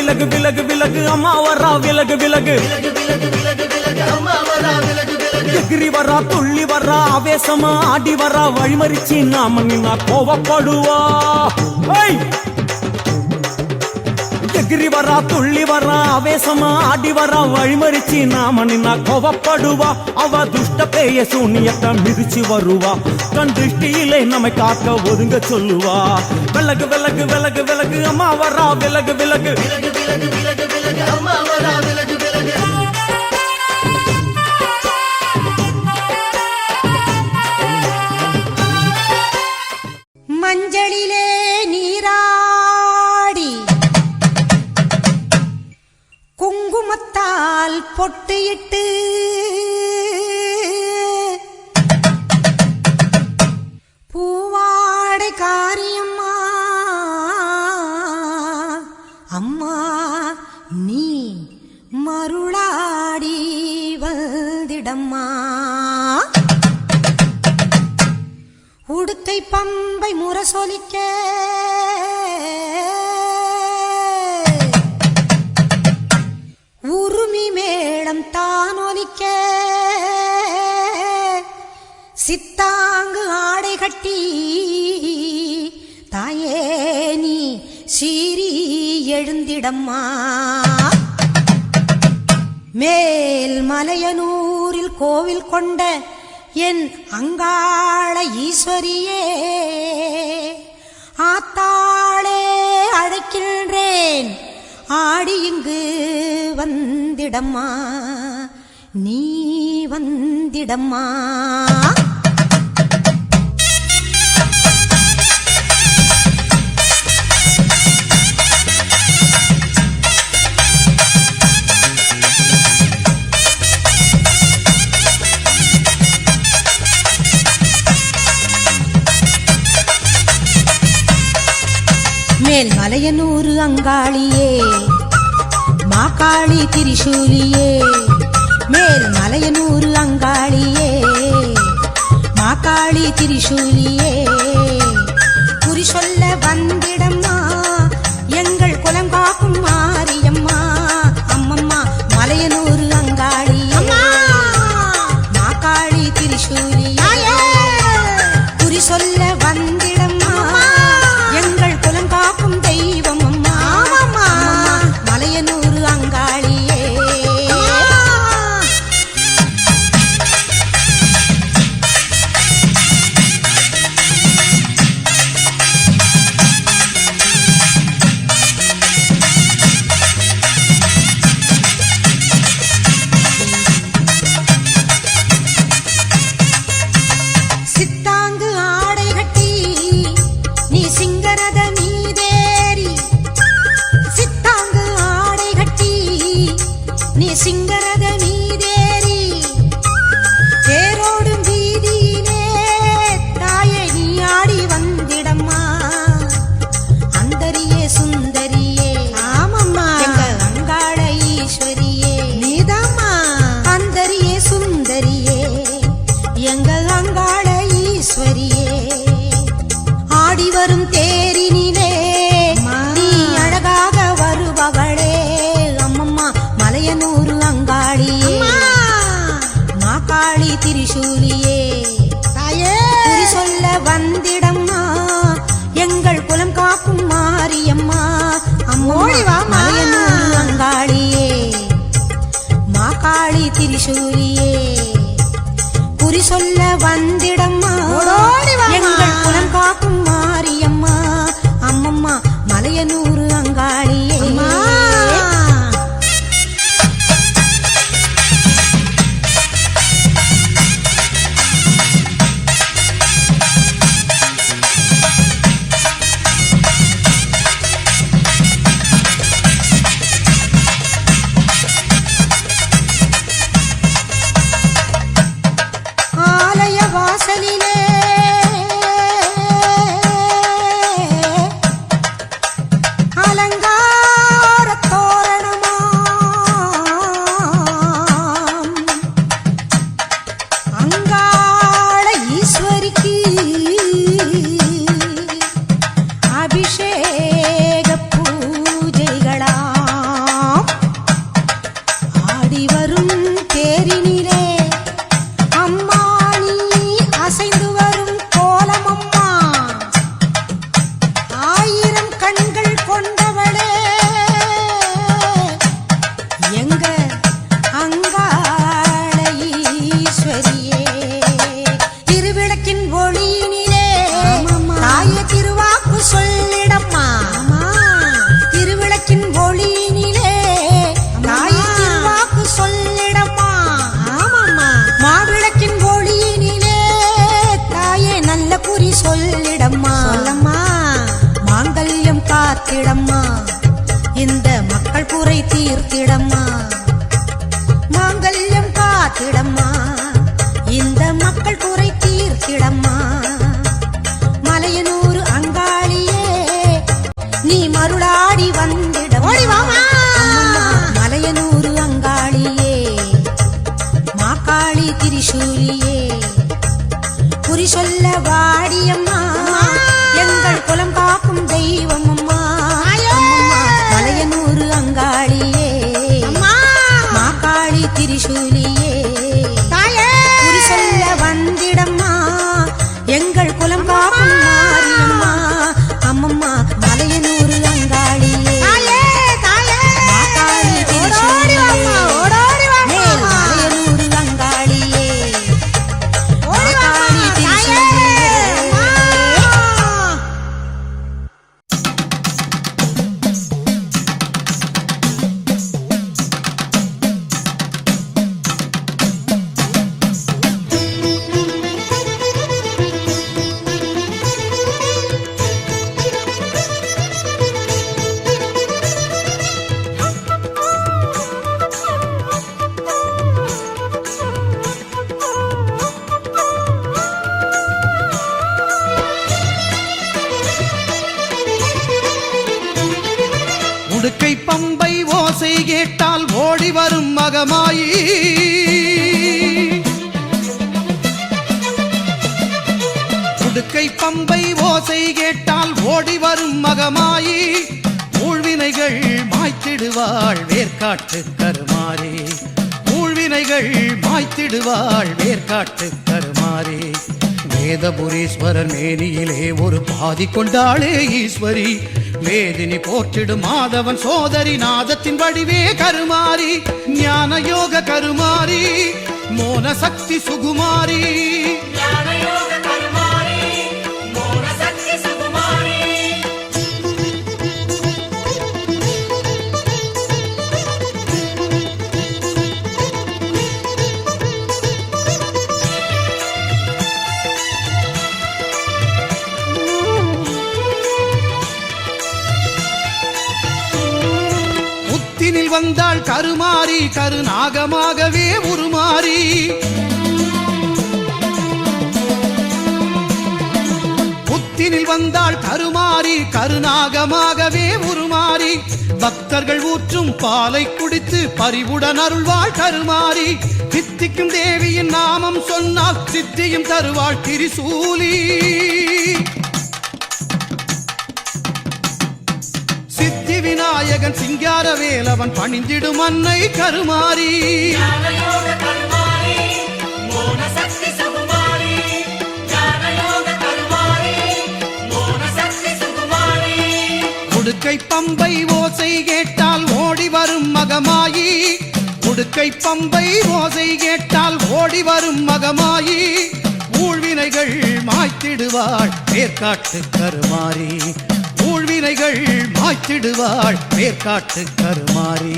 விலகு விலகு விலகு அம்மா வரா விலகு விலகு எகிரி வரா துள்ளி வரா ஆவேசமா ஆடி வரா வழிமறிச்சு நாம நின்னா கோவப்படுவா எகிரி வரா துள்ளி வரா ஆவேசமா ஆடி வரா வழிமறிச்சு நாம நின்னா கோவப்படுவா அவ துஷ்ட பேய சூனியத்தை மிதிச்சு வருவா கண் திருஷ்டியிலே நம்மை காக்க ஒதுங்க சொல்லுவா விலகு விலகு விலகு விலகு அம்மா வரா விலகு விலகு அம்மா வரா விலகு விலகு மஞ்சளிலே நீராடி குங்குமத்தால் பொட்டியிட்டு பூவாடை காரியம்மா அம்மா நீ மருளாடி வந்திடம்மா உடுக்கை பம்பை முரசொலிக்க உருமி மேளம் தானொலிக்க சித்தாங்கு ஆடை கட்டி தாயே நீ சீறி எழுந்திடம்மா மேல் மலையனூரில் கோவில் கொண்ட என் அங்காள ஈஸ்வரியே ஆத்தாளே அழைக்கின்றேன் ஆடி இங்கு வந்திடம்மா நீ வந்திடம்மா மேல் மலையனூரு அங்காளியே மாகாளி திரிசூலியே மேல் மலையனூரு அங்காளியே மாகாளி திரிசூலியே குறி சொல்ல வந்திடம்மா எங்கள் குலம் காக்கும் மாரியம்மா அம்மம்மா மலையனூரு அங்காளியே மாகாளி திரிசூலியே குறி சொல்ல வந்திடம்மா எங்கள் குலம் காக்கும் தெய்வம் அம்மா மலையனூரு அங்காளியே காத்திடம்மா இந்த மக்கள் குறை தீர்த்திடம்மா மாங்கல்யம் காத்திடம்மா இந்த மக்கள் குறை தீர்த்திடம்மா மலையனூர் அங்காளியே நீ மருளாடி வந்திடம்மா மலையனூர் அங்காளியே மாக்காளி திரிசூலியே குறி சொல்ல வாடியம்மா எங்கள் குலம் காக்கும் தெய்வம் அம்மா மலையனூர் அங்காளியே மாக்காளி திரிசூலியே குறி சொல்ல வந்திடம்மா எங்கள் குலம் காக்கும் மாரியம்மா அம்மம்மா மலையனூர் அங்காளியே மாக்காளி திரிசூலியே மேல் மலையனூர் அங்காளியே மாக்காளி திரிசூலியே உடுக்கை பம்பை ஓசை கேட்டால் ஓடி வரும் மகமாயி உடுக்கை பம்பை ஓசை கேட்டால் ஓடி வரும் மகமாயி ஊழ்வினைகள் மாய்த்திடுவாள் வேர்க்காட்டு கருமாறி ஊழ்வினைகள் மாய்த்திடுவாள் வேர்க்காட்டு கருமாறி வேதபுரீஸ்வரர் மேனியிலே ஒரு பாதி கொண்டாளே ஈஸ்வரி வேதினி போற்றிடும் மாதவன் சோதரி நாதத்தின் வடிவே கருமாரி ஞான யோக கருமாரி மோன சக்தி சுகுமாரி முத்தினில் வந்தாள் கருமாரி கருநாகமாகவே உருமாறி முத்தினில் வந்தாள் கருமாரி கருநாகமாகவே உருமாறி பக்தர்கள் ஊற்றும் பாலை குடித்து பரிவுடன் அருள்வாள் கருமாரி சித்திக்கும் தேவியின் நாமம் சொன்னால் சித்தியும் தருவாள் திரிசூலி சித்தி விநாயகன் சிங்கார வேலவன் பணிந்திடும் அன்னை கருமாரி உடுக்கை பம்பை ஓசை கேட்டால் ஓடி வரும் மகமாயி உடுக்கை பம்பை ஓசை கேட்டால் ஓடி வரும் மகமாயி ஊழ்வினைகள் மாய்த்திடுவாள் வேர்க்காட்டு கருமாரி ஊழ்வினைகள் மாய்த்திடுவாள் வேர்க்காட்டு கருமாரி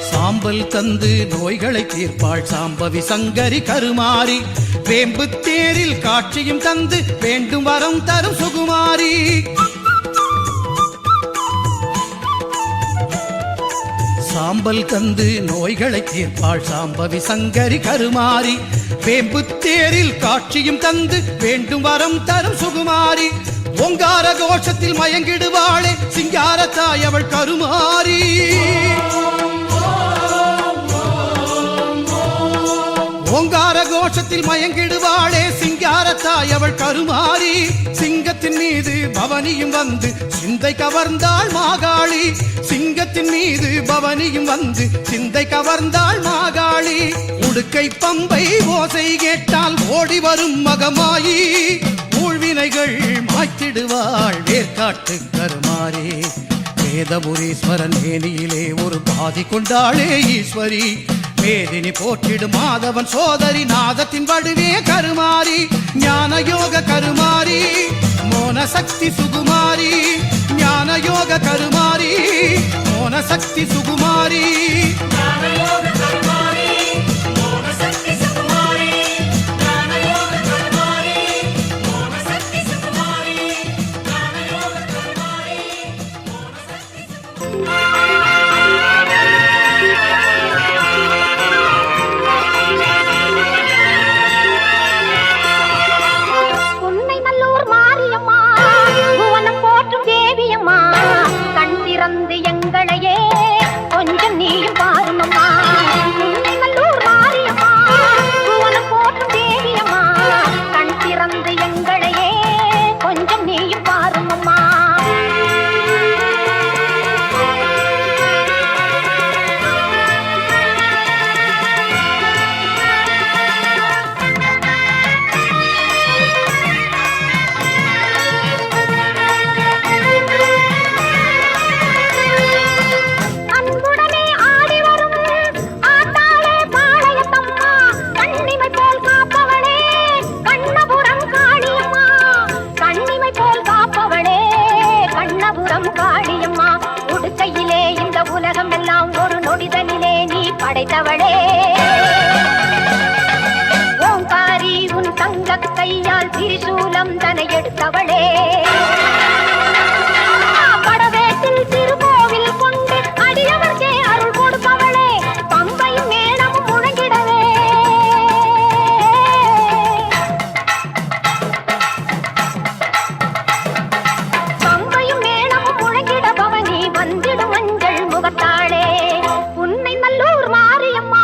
சாம்பல் தந்து நோய்களை தீர்ப்பாள் சாம்பவி சங்கரி கருமாரி வேம்பு தேரில் காட்சியும் தந்து வேண்டும் வரம் தரும் சுகுமாரி சாம்பல் தந்து நோய்களை தீர்ப்பாள் சாம்பவி சங்கரி கருமாரி வேம்பு தேரில் காட்சியும் தந்து வேண்டும் வரம் தரும் சுகுமாரி ஓங்கார கோஷத்தில் மயங்கிடுவாளே சிங்கார தாய் அவள் கருமாரி ஓங்கார கோஷத்தில் மயங்கிடுவாளே சிங்கார தாய் அவள் கருமாரி சிங்கத்தின் மீது பவனியும் வந்து சிந்தை கவர்ந்தாள் மாகாளி சிங்கத்தின் மீது பவனியும் வந்து சிந்தை கவர்ந்தாள் மாகாளி உடுக்கை பம்பை ஓசை கேட்டால் ஓடி வரும் மகமாயி ஊழ்வினைகள் மாய்த்திடுவாள் வேர்க்காட்டு கருமாரி வேதபுரீஸ்வரன் மேனியிலே ஒரு பாதி கொண்டாளே ஈஸ்வரி மேதினி போற்றிடும் மாதவன் சோதரி நாதத்தின் வடுவே கருமாரி ஞான யோக கருமாரி மோன சக்தி சுகுமாரி ஞான யோக கருமாரி மோன சக்தி சுகுமாரி எங்களையே கொஞ்சம் நீயும் பாருமம்மா நல்லூர் மாரியம்மா பூவனம் போற்றும் தேவியம்மா கண் திறந்து எங்களையே கொஞ்சம் நீயும் பாருமம்மா உலகம் எல்லாம் ஒரு நொடிதலிலே நீ படைத்தவளே ஓங்காரி உன் தங்க கையால் திரிசூலம் தனை எடுத்தவளே படவேட்டில் திருக்கோவில் கொண்டு அடியவர்க்கே அருள் கொடுப்பவளே பம்பையும் மேளமும் முழங்கிடவே பம்பையும் மேளமும் முழங்கிட பவனி வந்திடும் முகத்தாளே உன்னை நல்லூர் மாரியம்மா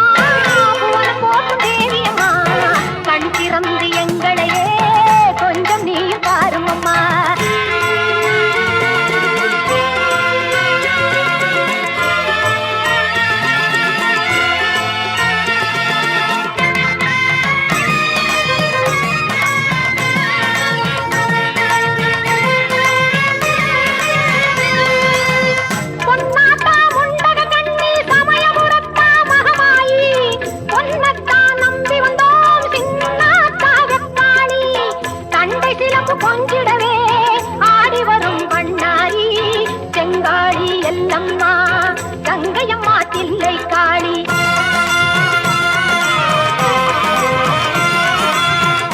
பூவனம் போற்றும் தேவியம்மா கண் திறந்து எங்களையே கொஞ்சம் நீ பாருமம்மா கொஞ்சிடவே ஆடி வரும் பண்ணாரி செங்காளி எல்லம்மா கங்கையம்மா தில்லை காளி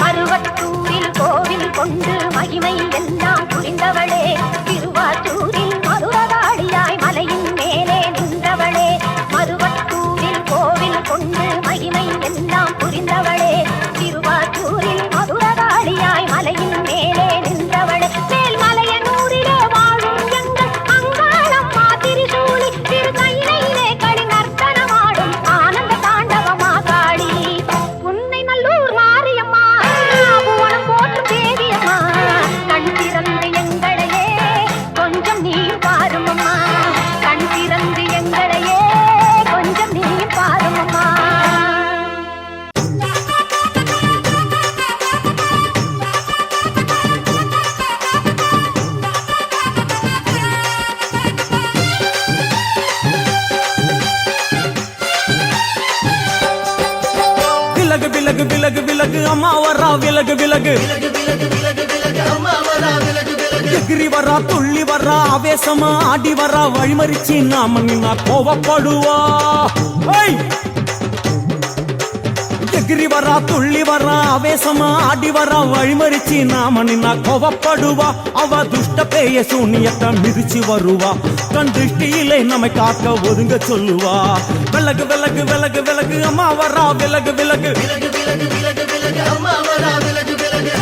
மருவத்தூரில் கோவில் கொண்டு மகிமை எல்லாம் புரிந்தவளே திருவாச்சூரில் மதுரகாளியாய் மலையின் மேலே நின்றவளே மருவத்தூரில் கோவில் கொண்டு மகிமை எல்லாம் புரிந்தவளே திருவாச்சூரில் மதுரகாளியாய் மலையின் மேலே நின்றவளே மேல்மலையனூரிலே வாழும் எங்கள் அங்காளம்மா திரிசூலி திரு கையிலே களி நர்த்தனமாடும் ஆனந்த தாண்டவமா காளி உன்னை நல்லூர் மாரியம்மா பூவனம் போற்றும் தேவியம்மா கண் திறந்து எங்களையே கொஞ்சம் நீ பாருமம்மா கண் திறந்து எங்களையே கொஞ்சம் நீ பாருமம்மா விலகு விலகு விலகு விலகு அம்மா வரா விலகு விலகு எகிரி வரா துள்ளி வரா ஆவேசமா ஆடி வரா வழிமறிச்சு நாம நின்னா கோவப்படுவா எகிரி வரா துள்ளி வரா ஆவேசமா ஆடி வரா வழிமறிச்சு நாம நின்னா கோவப்படுவா அவ துஷ்ட பேய சூனியத்தை மிதிச்சு வருவா கண் திருஷ்டியிலே நம்மை காக்க ஒதுங்க சொல்லுவா விலகு விலகு விலகு விலகு அம்மா வரா விலகு விலகு அம்மா வரா விலகு விலகு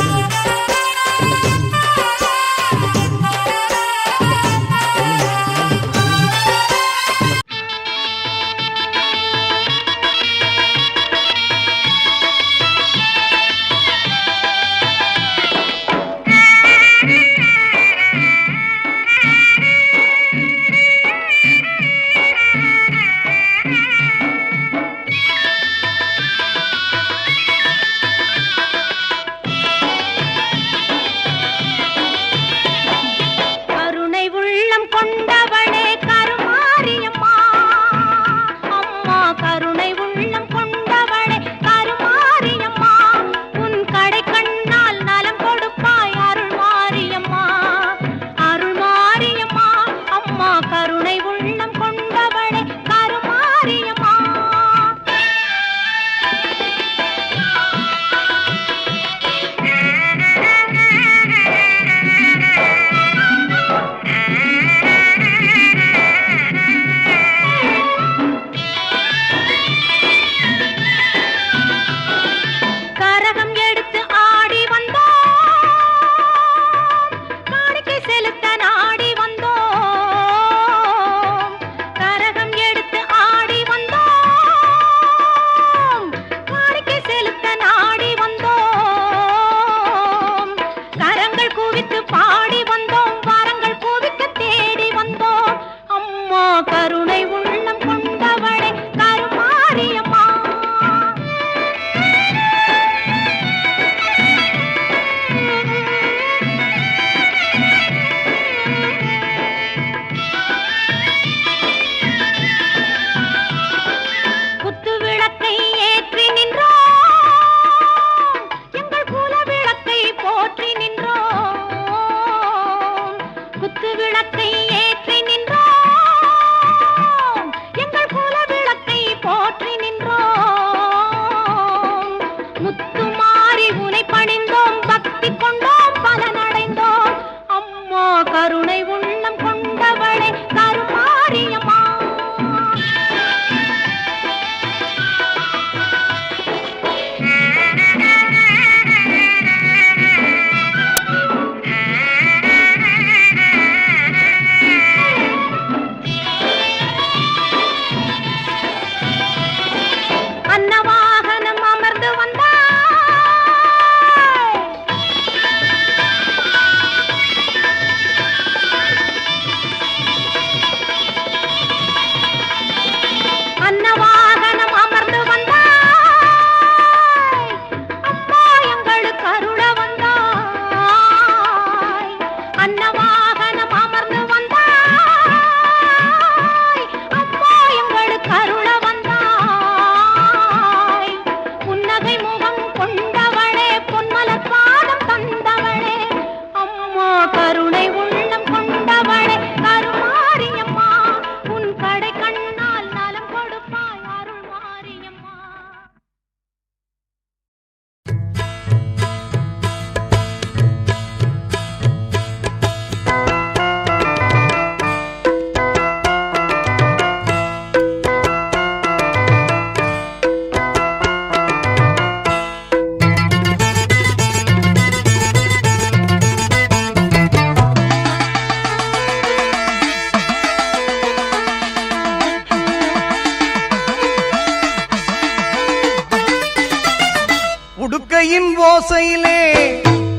உடுக்கையின் ஓசையிலே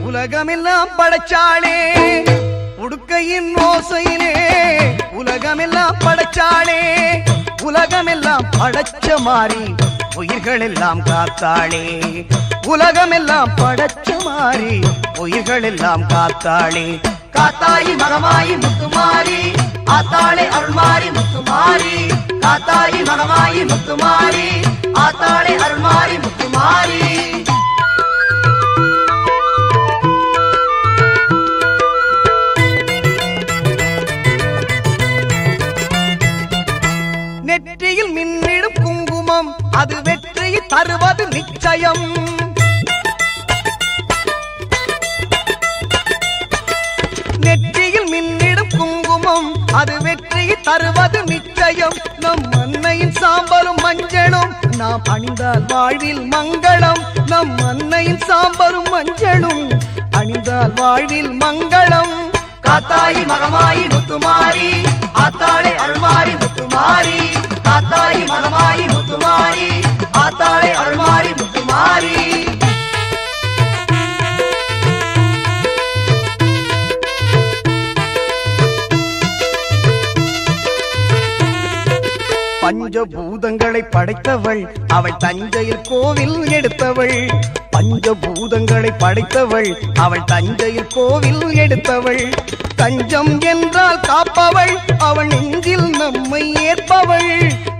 உலகமெல்லாம் படைச்சாளே, உடுக்கையின் ஓசையிலே உலகமெல்லாம் படைச்சாளே, உலகமெல்லாம் படைச்ச மாறி உயிர்கள் எல்லாம் காத்தாளே, உலகமெல்லாம் படைச்ச மாறி உயிர்கள் எல்லாம் காத்தாளே. காத்தாயி மகமாயி முத்துமாரி ஆத்தாளே அருள்மாரி முத்துமாரி, காத்தாயி மகமாயி முத்துமாரி ஆத்தாளே அருள்மாரி முத்துமாரி. நெற்றியில் மின்னிடும் குங்குமம் அது வெற்றியை தருவது நிச்சயம், நெற்றியில் மின்னிடும் குங்குமம் அது வெற்றியை தருவது நிச்சயம். நம் அன்னையின் சாம்பலும் மஞ்சளும் நாம் அணிந்தால் வாழ்வில் மங்களம், நம் அன்னையின் சாம்பலும் மஞ்சளும் அணிந்தால் வாழ்வில் மங்களம். காத்தாயி மகமாயி முத்துமாரி ஆத்தாளே அருள்மாரி முத்துமாரி, காத்தாயி மகமாயி முத்துமாரி ஆத்தாளே அருள்மாரி முத்துமாரி. பஞ்சபூதங்களை படைத்தவள் அவள் தஞ்சையில் கோவில் எடுத்தவள், பஞ்சபூதங்களை படைத்தவள் அவள் தஞ்சையில் கோவில் எடுத்தவள். தஞ்சம் என்றால் காப்பவள் அவள் நெஞ்சில் நம்மை ஏற்பவள்,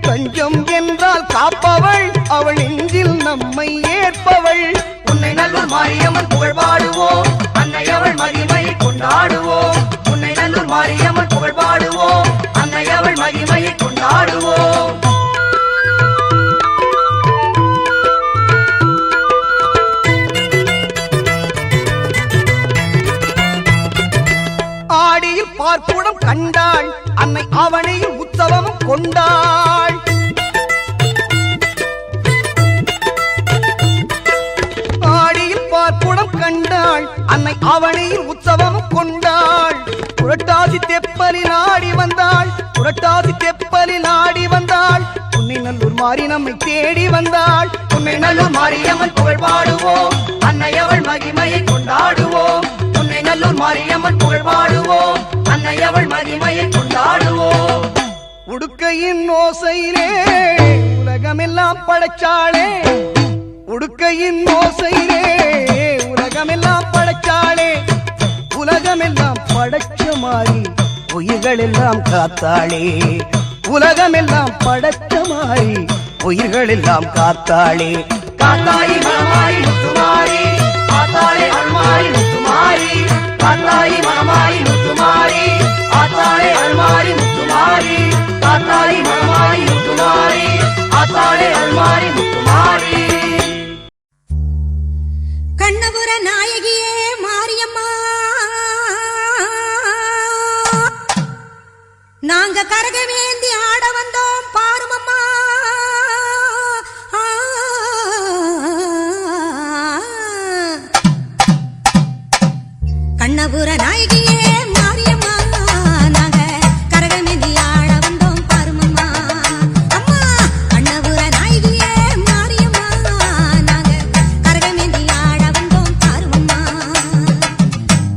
தஞ்சம் என்றால் காப்பவள் அவள் நெஞ்சில் நம்மை ஏற்பவள். உன்னை நல்லூர் மாரியம்மன் புகழ் பாடுவோம், அன்னை அவள் மகிமையை கொண்டாடுவோம், உன்னை நல்லூர் மாரியம்மன் புகழ் பாடுவோம், அன்னை அவள் மகிமையை கொண்டாடுவோம். ஆடியில் பார்ப்புடம் கண்டாள் அன்னை அவனையில் உற்சவம் கொண்டாள், ஆடியில் பார்ப்புடம் கண்டாள் அன்னை அவனையில் உற்சவம் கொண்டாள். புரட்டாசி தெப்பலில் ஆடி வந்தாள், புரட்டாசி தெப்பலில் ஆடி வந்தாள், உன்னை நல்லூர் மாறி நம்மை தேடி வந்தாள். உன்னை நல்லூர் மாரியம்மன் புகழ் பாடுவோம், அன்னை அவள் மகிமையை கொண்டாடுவோம், உன்னை நல்லூர் மாரியம்மன் புகழ் பாடுவோம், அன்னை அவள் மகிமையை கொண்டாடுவோம். உடுக்கையின் ஓசையிலே உலகமெல்லாம் படைச்சாளே, உடுக்கையின் ஓசையிலே உலகமெல்லாம் படைச்சாளே, உலகமெல்லாம் படைச்ச மாறி உயிர்கள் எல்லாம் காத்தாளே, உலகமெல்லாம் படைச்ச மாறி உயிர்கள் எல்லாம் காத்தாளே. காத்தாயி மகமாயி முத்துமாரி ஆத்தாளே அருள்மாரி முத்துமாரி, காத்தாயி மகமாயி முத்துமாரி ஆத்தாளே அருள்மாரி முத்துமாரி, காத்தாயி மகமாயி முத்துமாரி ஆத்தாளே அருள்மாரி முத்துமாரி. கண்ணபுர நாயகியே மாரியம்மா, நாங்க கரகமேந்தி ஆட வந்தோம் பாருமம்மா, கண்ணபுர நாயகியே மாரியம்மா, நாங்க கரகமேந்தி ஆட வந்தோம் பாருமம்மா. அம்மா கண்ணபுர நாயகியே மாரியம்மா, நாங்க கரகமேந்தி ஆட வந்தோம் பாருமம்மா.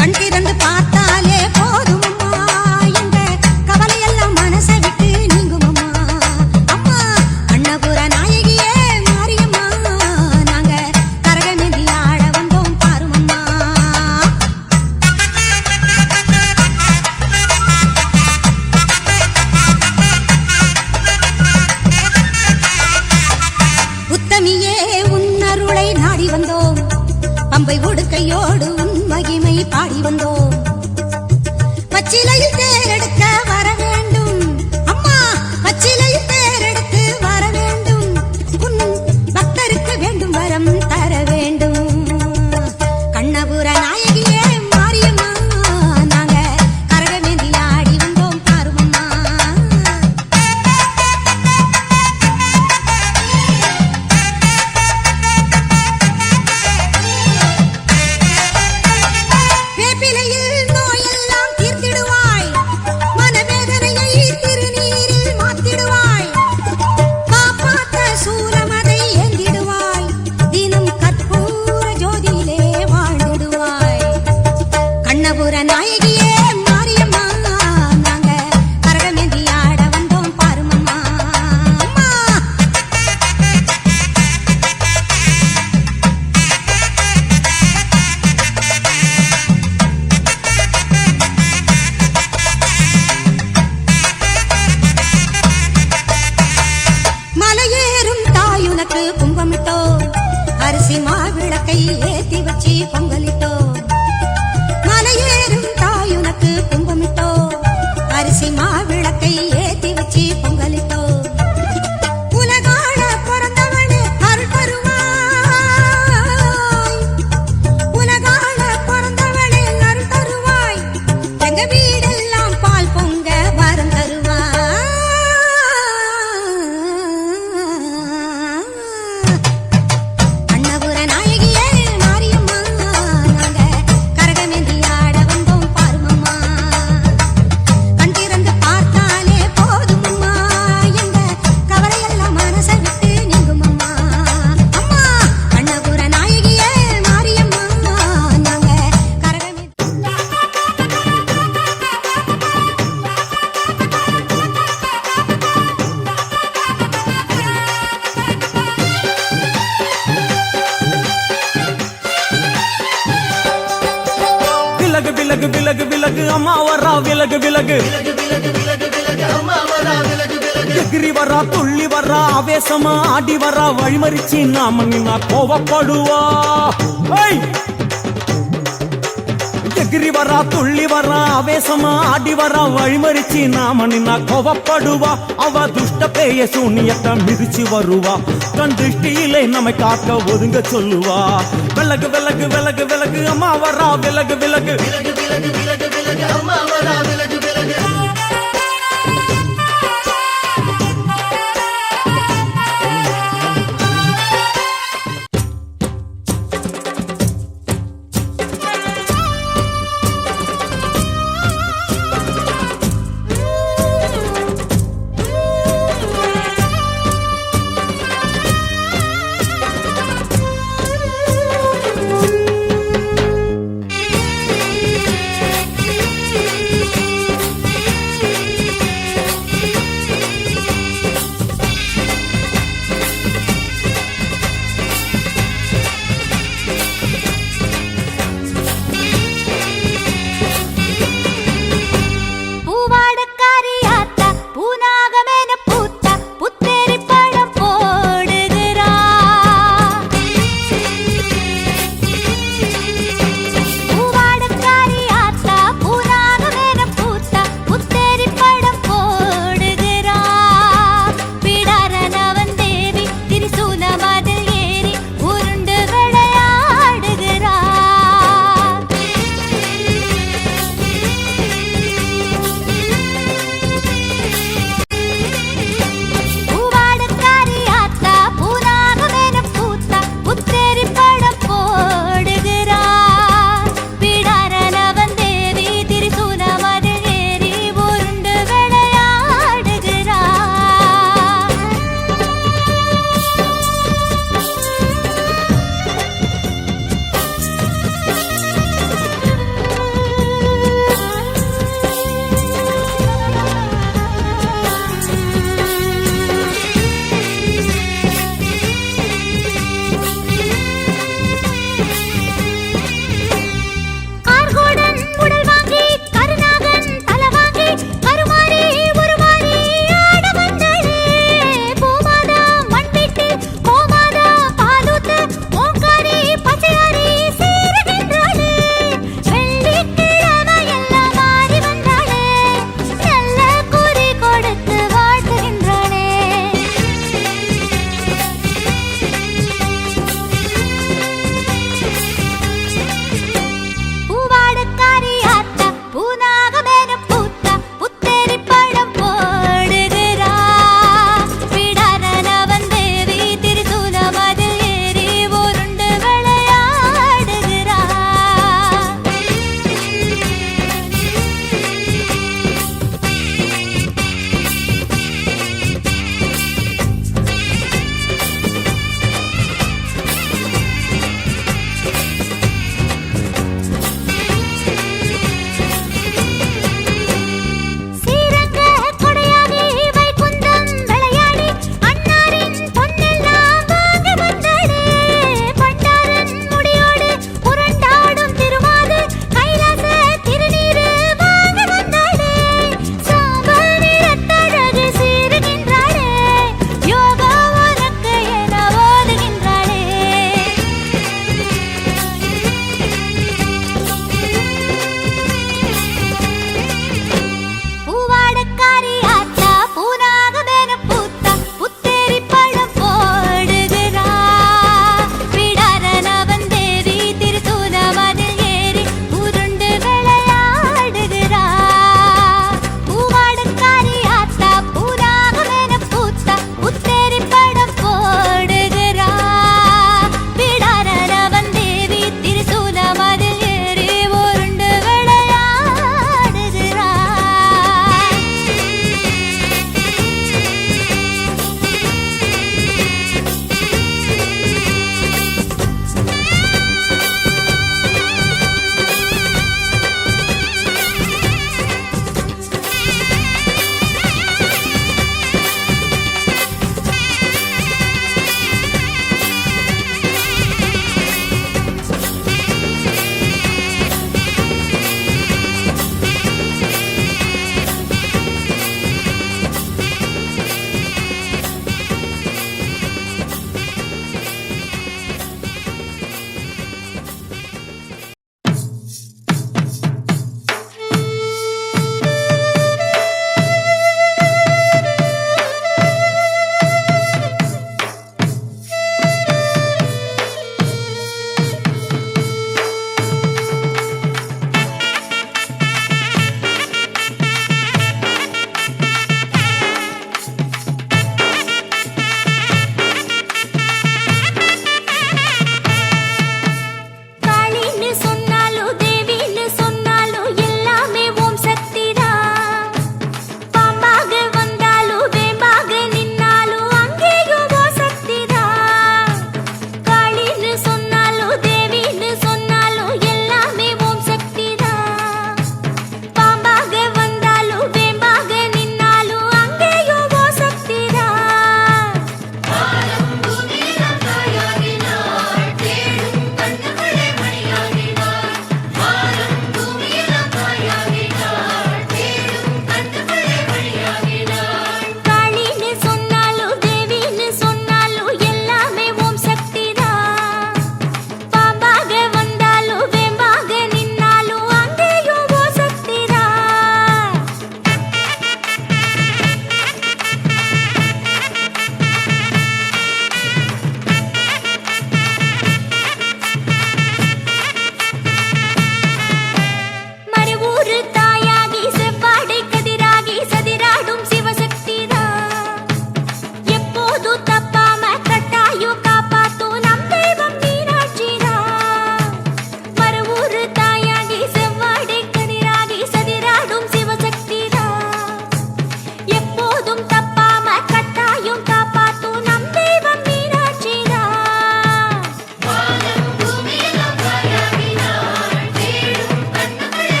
கண் திறந்து பார்த்தாலே போதுமம்மா, எங்க கவலையெல்லாம் மனசை விட்டு நீங்குமம்மா. அம்மா கண்ணபுர நாயகியே மாரியம்மா, நாங்க கரகமேந்தி ஆட வந்தோம் பாருமம்மா. உத்தமியே உன்னருளை நாடி வந்தோம், பம்பை உடுக்கையோடு உன் மகிமை பாடி வந்தோம். பச்சிலையில் தேரெடுக்க வர வேண்டும் அம்மா, பச்சிலையில் தேரெடுத்து வர வேண்டும், உன் பக்தருக்கு வேண்டும் வரம் தர வேண்டும். கண்ணபுர நாயகியே மாரியம்மா, நாங்க கரகமேந்தி ஆடி வந்தோம் பாருமம்மா. வேப்பிலையில் நோயெல்லாம் தீர்த்திடுவாய், விலகு விலகு விலகு விலகு அம்மா வரா விலகு விலகு எகிரி வரா துள்ளி வரா ஆவேசமா ஆடி வரா வழிமறிச்சு நாம நின்னா கோவப்படுவா எகிரி வரா துள்ளி வரா ஆவேசமா ஆடி வரா வழிமறிச்சு நாம நின்னா கோவப்படுவா அவ துஷ்ட பேய சூனியத்தை மிதிச்சு வருவா கண் திருஷ்டியிலே நம்மை காக்க ஒதுங்க சொல்லுவா விலகு விலகு விலகு விலகு அம்மா வரா விலகு விலகு அம்மா வரா விலகு விலகு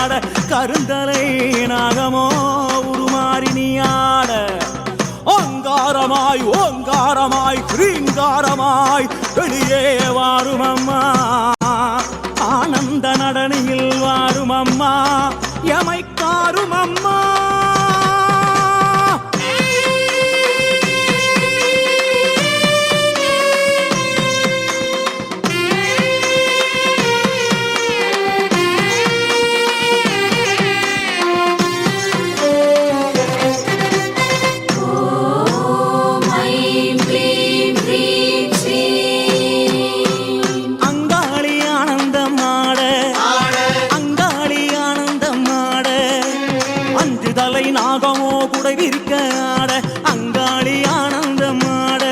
ஆட கருந்தலை நாகமோ உருமாறி நீ ஆட ஓங்காரமாய் ஓங்காரமாய் ஸ்ரீங்காரமாய் வெளியே வாரும் அம்மா ஆனந்த நடனியில் வாரும் அம்மா எமைக்காரும் அம்மா நாகமோ குடை விரிக்க ஆட அங்காளி ஆனந்தமாட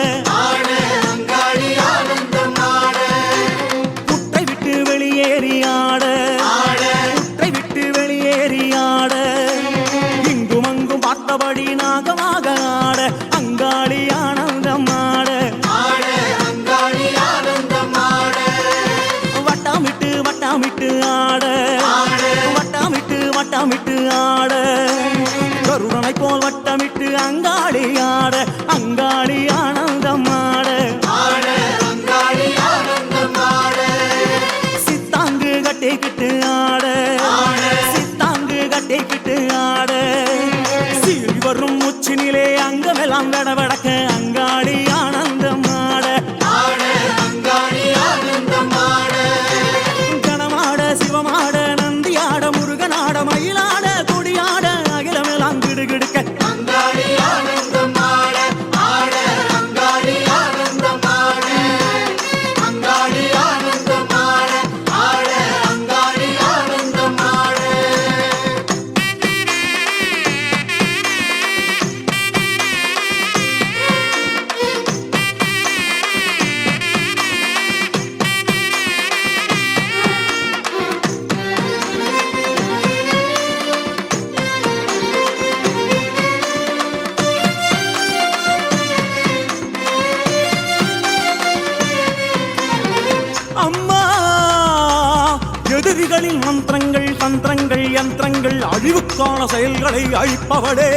புட்டை விட்டு வெளியேறி ஆட புட்டை விட்டு வெளியேறி ஆட இங்கும் அங்கும் பார்த்தபடி நாகமாக ஆட அங்காளி ஆனந்தமாட வட்டமிட்டு வட்டமிட்டு ஆட வட்டமிட்டு வட்டமிட்டு ஆட கருணனை போல் வட்டமிட்டு அங்காளி ஆட அங்காளி ஆனந்தமாட சித்தாங்கு கட்டிக்கிட்டு ஆட சித்தாங்கு கட்டிக்கிட்டு ஆட சீறி வரும் முச்சினிலே அங்கமெல்லாம் விடவடக்க அங்காளி ஆனந்தமாட கணமாட சிவமாட நந்தியாட முருகனாட மயிலாட கொடியாட அகிலமெல்லாம் கிடுகிடுக்க எதிரிகளின் மந்திரங்கள் தந்திரங்கள் யந்திரங்கள் அழிவுக்கான செயல்களை அழிப்பவளே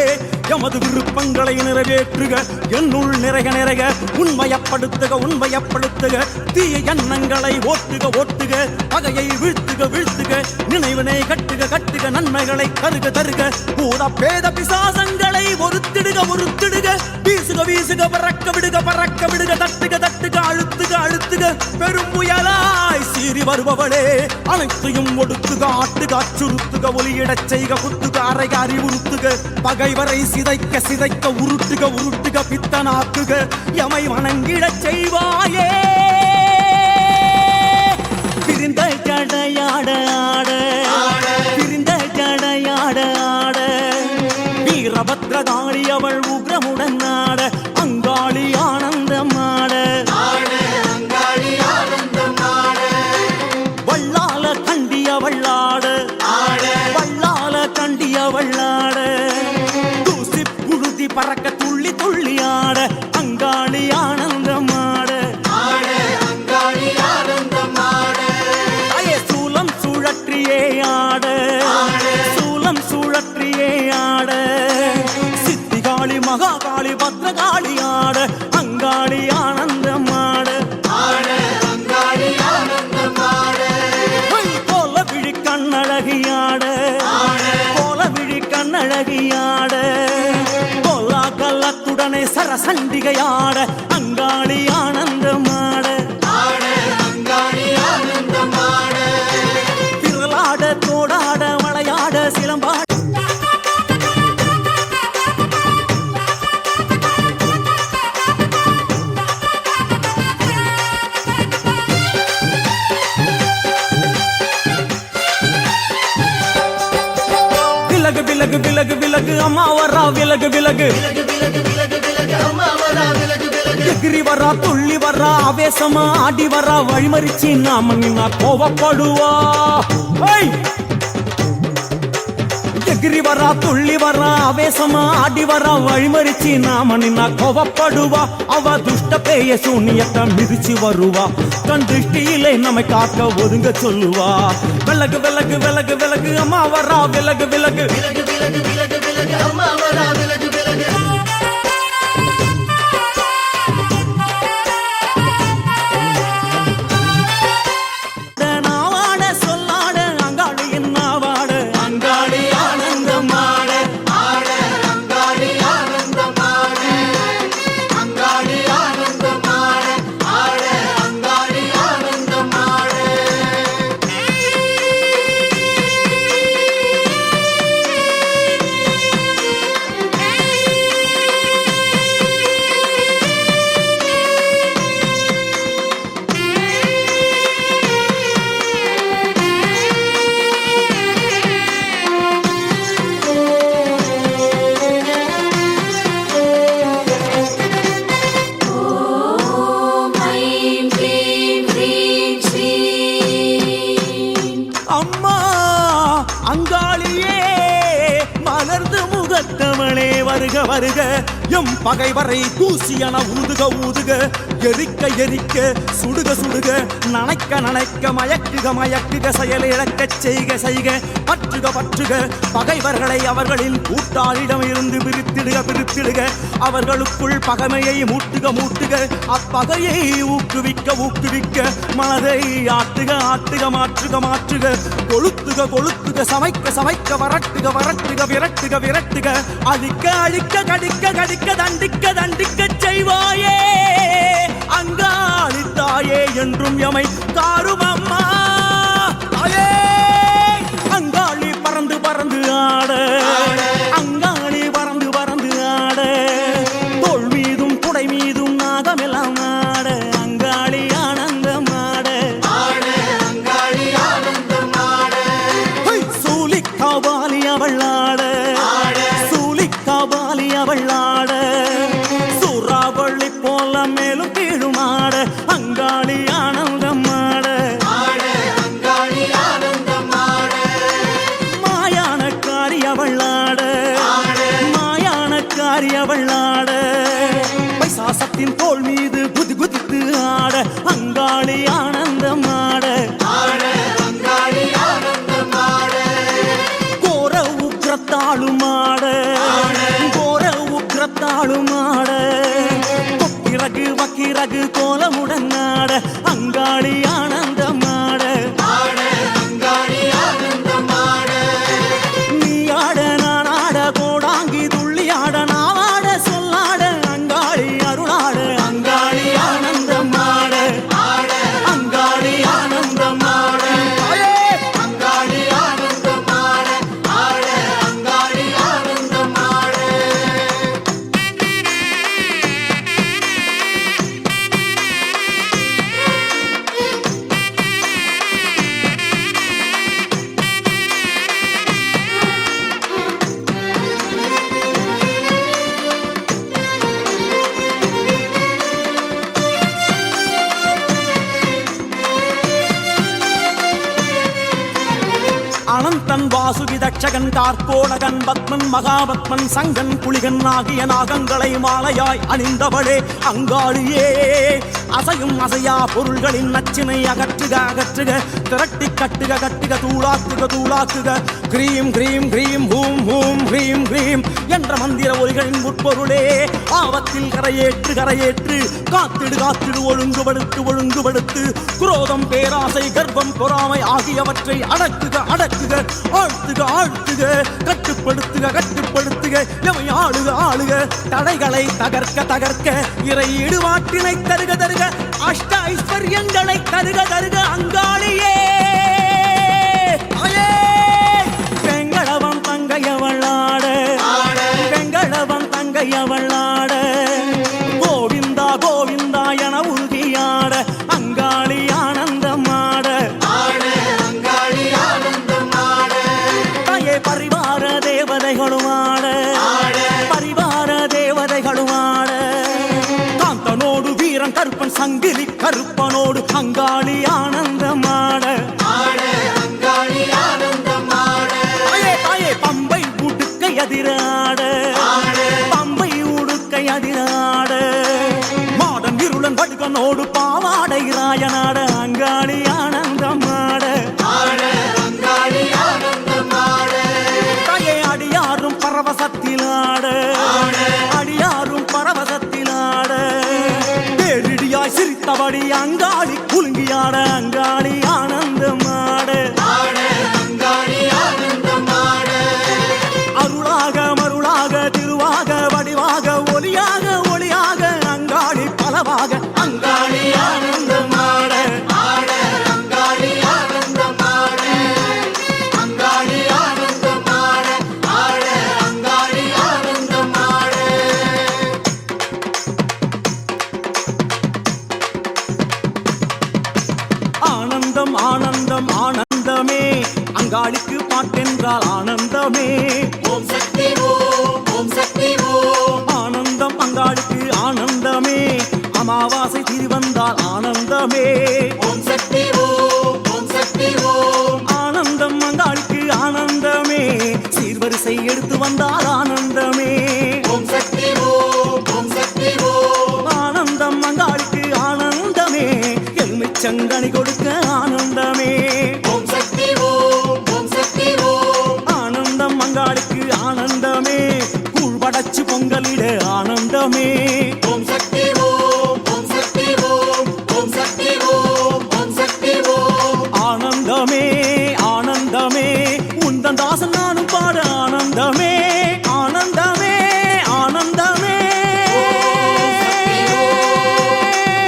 எமது விருப்பங்களை நிறைவேற்றுக என்னுள் நிறைக நிறைக உண்மையப்படுத்துக உண்மையப்படுத்துக தீய எண்ணங்களை ஓட்டுக ஓட்டுக பகையை வீழ்த்துக வீழ்த்துக நினைவினை கட்டுக கட்டுக நன்மைகளை தருக தருக பூத பேத பிசாசங்களை ஒருத்திடுக ஒருத்திடுக வீசுக வீசுக பறக்க விடுக பறக்க விடுக தட்டுக தட்டுக அழுத்துக அழுத்துக பெரும் புயலாய் சீறி வருபவளே அனைத்தையும் ஒடுத்துக ஆட்டுக அச்சுறுத்துக ஒலியிடச் செய்க குத்துக அறைக அறிவுறுத்துக பகைவரை சிதைக்க சிதைக்க உருட்டுக உருட்டுக பித்தனாக்குக எமை வணங்கிடச் செய்வாயே பிரிந்த ஜடையாட ஆட பிரிந்த ஜடையாட ஆட வீரபத்ரதாளி அவள் உக்ரமுடன் ஆட அங்காளி ஆனந்தமாட வள்ளால கண்டியவள் ஆட வள்ளால கண்டியவள் ஆட தூசி புழுதி பறக்க துள்ளி துள்ளி ஆட அங்காளி ஆனந்தமாட சூலம் சுழற்றியே ஆட சூலம் சுழற்றியே ஆட சித்திகாளி மகாகாளி பத்ரகாளி ஆட அங்காளி ஆனந்தமாட கோல விழி கண்ணழகியாட கோல விழி கண்ணழகியாட கோலா கல்லத்துடனே சரசண்டிகையாட அங்காளி ஆனந்தமாட திரளாட தோடாட மலையாட சிலம்பாட விலகு விலகு விலகு விலகு அம்மா வரா விலகு விலகு எகிரி வரா துள்ளி வரா ஆவேசமா ஆடி வரா வழிமறிச்சு நாம நின்னா கோவப்படுவா எகிரி வரா துள்ளி வரா ஆவேசமா ஆடி வரா வழிமறிச்சு நாம நின்னா கோவப்படுவா அவ துஷ்ட பேய சூனியத்தை மிதிச்சு வருவா கண் திருஷ்டியிலே நம்மை காக்க ஒதுங்க சொல்லுவா விலகு விலகு விலகு விலகு அம்மா வரா விலகு விலகு விலகு விலகு விலகு விலகு அம்மா வரா விலகு விலகு வருக வருக எம் பகைவரை தூசியன ஊதுக ஊதுக எரிக்க எரிக்க சுடுக சுடுக நனைக்க நனைக்க மயக்குக மயக்குக செயல் இழக்கச் செய்க செய்க பற்றுக பற்றுக பகைவர்களை அவர்களின் கூட்டாளிடம் இருந்து பிரித்திடுக பிரித்திடுக அவர்களுக்குள் பகைமையை மூட்டுக மூட்டுக அப்பகையை ஊக்குவிக்க ஊக்குவிக்க மனதை ஆட்டுக ஆட்டுக மாற்றுக மாற்றுக கொளுத்துக கொளுத்துக சமைக்க சமைக்க வரட்டுக வரட்டுக விரட்டுக விரட்டுக அழிக்க அழிக்க கடிக்க கடிக்க தண்டிக்க தண்டிக்க செய்வாயே அங்காளி தாயே என்றும் எமை காரும் அம்மா தாயே அங்காளி பறந்து பறந்து ஆட அங்காளி பறந்து பறந்து ஆட தோள் மீதும் குடை மீதும் நாகமெல்லாம் ஆட அங்காளி ஆனந்தம் ஆட சூலி காவாலி அவள் ஆட சூலி காவாலி அவள் ஆட சூறாவளி போல மேலும் கீழும் ஆட அங்காளி ஆனந்தம் ஆட மாயானக்காரி அவள் ஆட மாயானக்காரி அவள் ஆட பைசாசத்தின் தோள் மீது குதி குதித்து ஆட அங்காளி ஆனந்தம் ஆட கோர உக்ரத்தாளும் ஆட கோர உக்ரத்தாளும் ஆட கொக்கிரகு வக்கிரகு கோலமுடன் ஆட அங்காளி ஆனந்தம் ஆட நீ ஆட நான் ஆட கோடாங்கி துள்ளி ஆட நான் ஆட சொல்லாட அங்காளி அருளாட அங்காளி ஆனந்தம் ஆட அங்காளி ஆனந்தம் ஆட அனந்தன் வாசுகி தட்சகன் கார்கோடகன் பத்மன் மகாபத்மன் சங்கன் புலிகன் ஆகிய நாகங்களை மாலையாய் அணிந்தவளே அங்காளியே அசையும் அசையா பொருள்களின் நச்சினை அகற்றுக அகற்றுக திரட்டி கட்டுக கட்டுக தூளாக்குக தூளாக்குக கிரீம் கிரீம் கிரீம் ஹூம் ஹூம் ஹ்ரீம் ஹ்ரீம் என்ற மந்திர ஒலிகளின் உட்பொருளே ஆபத்தில் கரையேற்று கரையேற்று காத்திடு காத்திடு ஒழுங்குபடுத்து ஒழுங்குபடுத்து குரோதம் பேராசை கர்ப்பம் பொறாமை ஆகியவற்றை அடக்குக அடக்குக ஆழ்த்துக ஆழ்த்துக கட்டுப்படுத்துக கட்டுப்படுத்துக எமை ஆளுக ஆளுக தடைகளை தகர்க்க தகர்க்க இறை இடுவாட்டினை தருக தருக அஷ்ட ஐஸ்வர்யங்களை தருக தருக அங்காளியே வெங்கடவன் தங்கையவளாட வெங்கடவன் தங்கையவளாட கோவிந்தா கோவிந்தா என உறுதியாட அங்காளி ஆனந்தம் ஆட பரிவார தேவதைகளும் ஆட பரிவார தேவதைகளும் ஆட காந்தனோடு வீரன் கருப்பன் சங்கிலி கருப்பனோடு அங்காளி ஆனந்தம் ஆட தாயே தாயே பம்பை அதிராட பம்பை உடுக்கை அதிராட மாடன் இருளன் வடுகனோடு பாவாடை ராயனாட அங்காளி ஆனந்தமாட தாயே அடியாரும் பரவசத்திலாட அடியாரும் பரவசத்திலாட பேரிடியாய் சிரித்தபடி அங்காளி குலுங்கியாட அங்காளி ஆனந்தமாட அருளாக மருளாக திருவாக வடிவாக ஒளியாக ஒளியாக அங்காளி பலவாக அங்காளி ஆனந்தமாட ஆனந்தம் ஆனந்தம் ஆனந்தமே அங்காளிக்கு பாட்டென்றால் ஆனந்தமே ஓம் சக்தி ஓம் ஓம் சக்தி ஓம் ஆனந்தம் அங்காளிக்கு ஆனந்தமே அமாவாசை திருவந்தால் ஆனந்தமே ஓம் சக்தி ஓம் ஓம் சக்தி ஓம் ஆனந்தம் அங்காளிக்கு ஆனந்தமே சீர்வரிசை எடுத்து வந்தால் ஆனந்தமே ஓம் சக்தி ஓம் ஓம் சக்தி ஓம் ஆனந்தம் அங்காளிக்கு ஆனந்தமே எலுமிச்சங்கனி கொடுக்க ஆனந்தமே ஓம் சக்தி ஓம் ஓம் சக்தி ஓம் ஆனந்தம் அங்காளிக்கு ஆனந்தமே கூழ் படைச்சு பொங்கலிட ஆனந்தமே ஓம் சக்தி ஓம் ஓம் சக்தி ஓம் ஓம் சக்தி ஓம் ஓம் சக்தி ஓம் ஆனந்தமே ஆனந்தமே உந்தன் தாசன் நானும் பாட ஆனந்தமே ஆனந்தமே ஆனந்தமே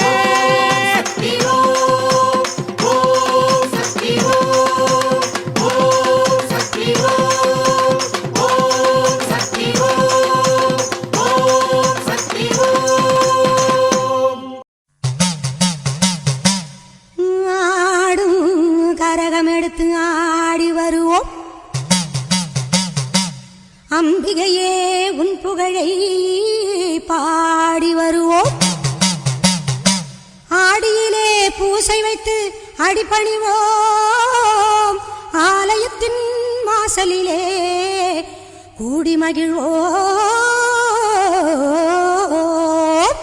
சக்தி ஓம் ஓம் சக்தி ஓம் ஓம் சக்தி ஓம் ஓம் சக்தி ஓம் ஓம் சக்தி ஓம் ஆடும் கரகம் எடுத்து ஆடி வருவோம் அம்பிகையே உன் புகழை பாடி வருவோம் ஆடியிலே பூசை வைத்து அடிபணிவோம் ஆலயத்தின் வாசலிலே கூடி மகிழ்வோம்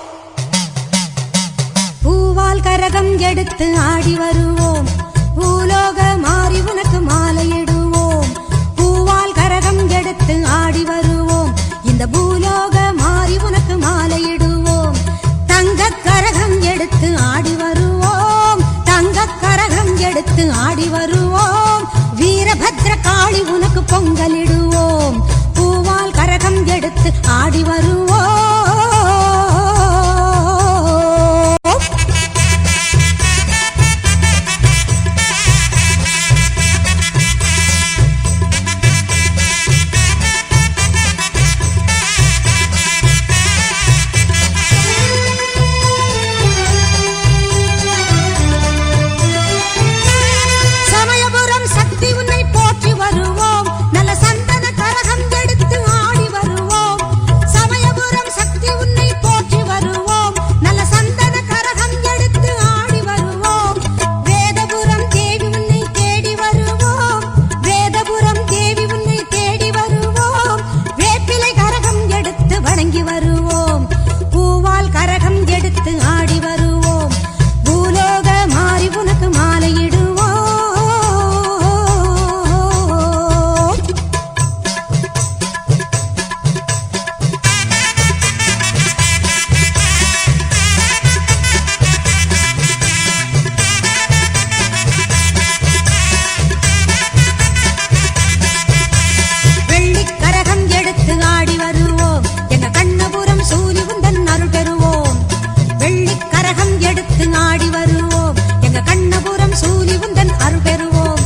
பூவால் கரகம் எடுத்து ஆடி வருவோம் பூலோக மாறி உனக்கு மாலையிடுவோம் பூவால் கரகம் எடுத்து ஆடி வருவோம் இந்த பூலோக மாறி உனக்கு மாலையிடுவோம் தங்க கரகம் எடுத்து ஆடி வருவோம் தங்க கரகம் எடுத்து ஆடி வருவோம் வீரபத்ர காளி உனக்கு பொங்கலிடுவோம் பூவால் கரகம் எடுத்து ஆடி வருவோம் சமயபுரம் சக்தி உன்னை போற்றி வருவோம் நல்ல சந்தன கரகம் எடுத்து ஆடி வருவோம் சமயபுரம் சக்தி உன்னை போற்றி வருவோம் நல்ல சந்தன கரகம் எடுத்து ஆடி வருவோம் வேதபுரம் தேவி உன்னை தேடி வருவோம் வேதபுரம் தேவி உன்னை தேடி வருவோம் வேப்பிலை கரகம் எடுத்து வணங்கி வருவோம் பூவால் கரகம் எடுத்து ஆடி வருவோம் பூலோக மாறி உனக்கு மாலையிடுவோம் வெள்ளிக் கரகம் எடுத்து ஆடி வருவோம் எங்க கண்ணபுரம் சூரி உந்தன் அருள் பெறுவோம் வெள்ளிக் கரகம் எடுத்து ஆடி வருவோம் எங்க கண்ணபுரம் சூரி உந்தன் அருள் பெறுவோம்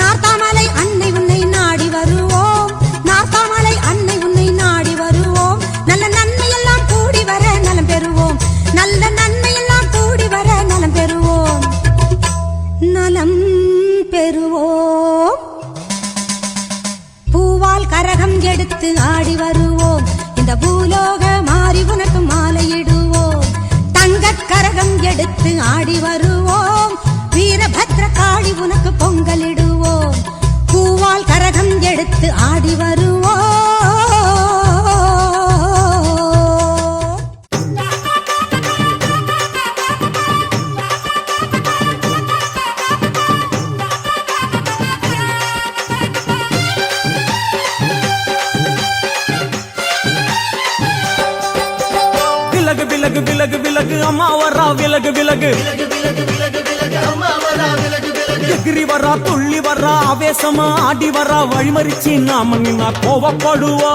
நார்த்தாமலை அன்னை உன்னை நாடி வருவோம் நார்த்தாமலை அன்னை உன்னை நாடி வருவோம் நல்ல நன்மையெல்லாம் கூடி வர நலம் பெறுவோம் நல்ல நன்மையெல்லாம் கூடி வர நலம் பெறுவோம் நலம் பெறுவோம் பூவால் கரகம் எடுத்து ஆடி வருவோம் இந்த பூலோக மாறி உனக்கு மாலையிடுவோம் தங்கக் கரகம் எடுத்து ஆடி வருவோம் வீரபத்ர காளி உனக்கு பொங்கலிடுவோம் பூவால் கரகம் எடுத்து ஆடி வருவோம் விலகு விலகு விலகு அம்மா வரா விலகு விலகு எகிரி வரா துள்ளி வரா ஆவேசமா ஆடி வரா வழிமறிச்சு நாம நின்னா கோவப்படுவா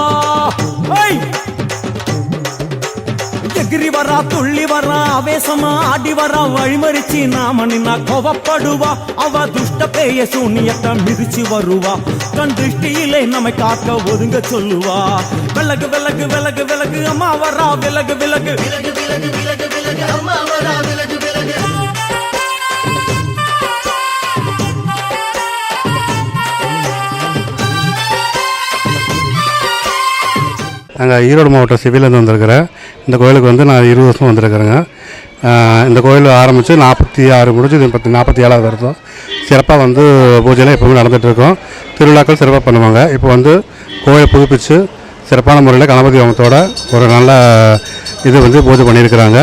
எகிரி வரா துள்ளி வரா ஆவேசமா ஆடி வரா வழிமறிச்சு நாம நின்னா கோவப்படுவா அவ துஷ்ட பேய சூனியத்தை மிதிச்சு வருவா கண் திருஷ்டியிலே நம்மை காக்க ஒதுங்க சொல்லுவா விலகு விலகு விலகு விலகு அம்மா வரா விலகு விலகு நாங்கள் ஈரோடு மாவட்டம் சிவிலேருந்து வந்திருக்கிறேன். இந்த கோயிலுக்கு வந்து நான் 20 வருஷம் வந்திருக்கிறேங்க. இந்த கோயில் ஆரம்பித்து 46 முடிஞ்சு 47வது வருஷம் சிறப்பாக வந்து பூஜைலாம் எப்போவுமே நடந்துகிட்ருக்கோம். திருவிழாக்கள் சிறப்பாக பண்ணுவாங்க. இப்போ வந்து கோயில் புதுப்பித்து சிறப்பான முறையில் கணபதி ஹோமத்தோட ஒரு நல்ல இது வந்து பூஜை பண்ணியிருக்கிறாங்க.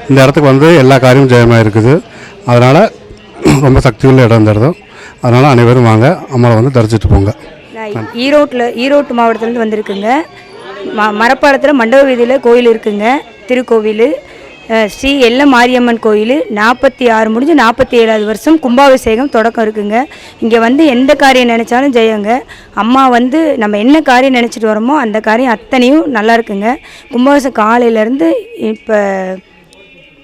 இந்த இடத்துக்கு வந்து எல்லா காரியமும் ஜெயமாக இருக்குது. அதனால் ரொம்ப சக்தி உள்ள இடம் இந்த இடம். அதனால் அனைவரும் வாங்க, அம்மாவை வந்து தரிசிட்டு போங்க. நான் ஈரோட்டு மாவட்டத்துலேருந்து வந்திருக்குங்க. மரப்பாலத்தில் மண்டப வீதியில் கோயில் இருக்குங்க, திருக்கோவில் ஸ்ரீ எல்ல மாரியம்மன் கோயில். 46 முடிஞ்சு 47வது வருஷம் கும்பாபிஷேகம் தொடக்கம் இருக்குங்க. இங்கே வந்து எந்த காரியம் நினச்சாலும் ஜெயங்க. அம்மா வந்து நம்ம என்ன காரியம் நினச்சிட்டு வரோமோ அந்த காரியம் அத்தனையும் நல்லா இருக்குங்க. கும்பாபிஷேகம் காலையிலேருந்து இப்போ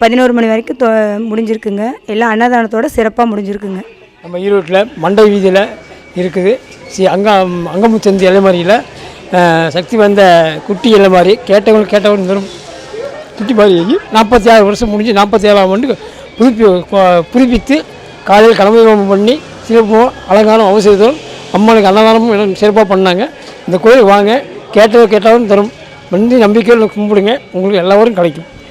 11 மணி வரைக்கும் முடிஞ்சிருக்குங்க. எல்லாம் அன்னதானத்தோடு சிறப்பாக முடிஞ்சிருக்குங்க. நம்ம ஈரோட்டில் மண்டை வீதியில் இருக்குது ஸ்ரீ அங்கமுச்சந்தி எல்லைமாரியில் சக்தி வந்த குட்டி எல்லைமாரி கேட்டவங்க தரும் குட்டி மாதிரி 46 வருஷம் முடிஞ்சு 47ஆம் ஆண்டு புதுப்பித்து காலையில் கணபதி ஹோமம் பண்ணி சிறப்பும் அலங்காரம் அவசியம் அம்மனுக்கு அன்னதானமும் சிறப்பாக பண்ணாங்க. இந்த கோயில் வாங்க, கேட்டவரும் தரும். நம்பிக்கையில் கும்பிடுங்க, உங்களுக்கு எல்லாரும் கிடைக்கும்.